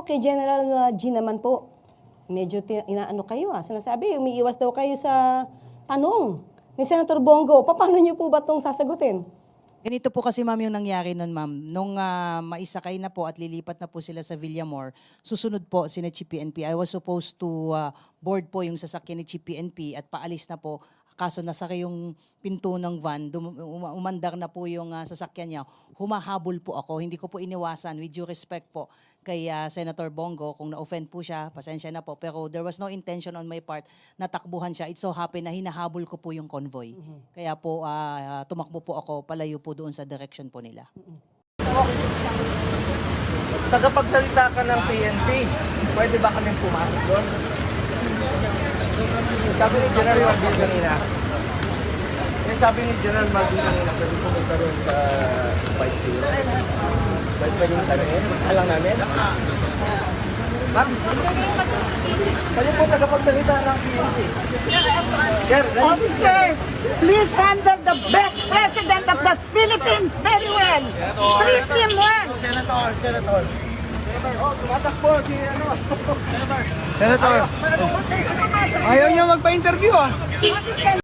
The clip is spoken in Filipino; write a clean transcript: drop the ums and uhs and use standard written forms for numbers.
kay General G naman po, medyo inaano kayo sinasabi, umiiwas daw kayo sa tanong ni Senator Bongo. Paano niyo po ba itong sasagutin? Ganito po kasi ma'am yung nangyari nun ma'am. Nung maisakay na po at lilipat na po sila sa Villamor, susunod po si Chief PNP. I was supposed to board po yung sasakyan ni Chief PNP at paalis na po. Kaso nasakay yung pinto ng van, umandar na po yung sasakyan niya. Humahabol po ako. Hindi ko po iniwasan, with due respect po kay Senator Bongo. Kung na-offend po siya, pasensya na po. Pero there was no intention on my part na takbuhan siya. It so happened na hinahabol ko po yung convoy. Kaya po tumakbo po ako, palayo po doon sa direction po nila. Tagapagsalita ka ng PNP, pwede ba kaming pumasok doon? Sabi ni General Marbil kanina, sabi ni General Marbil kanina, pwede pumunta rin sa White Field. Pwede mo sabihin, alang namin. Ma'am, kayo po tagapagsalita ng PNP. Officer, please handle the best president of the Philippines very well. Treat him well. Senator. Oh, tumatakbo si Senator. Ayaw niya magpa-interview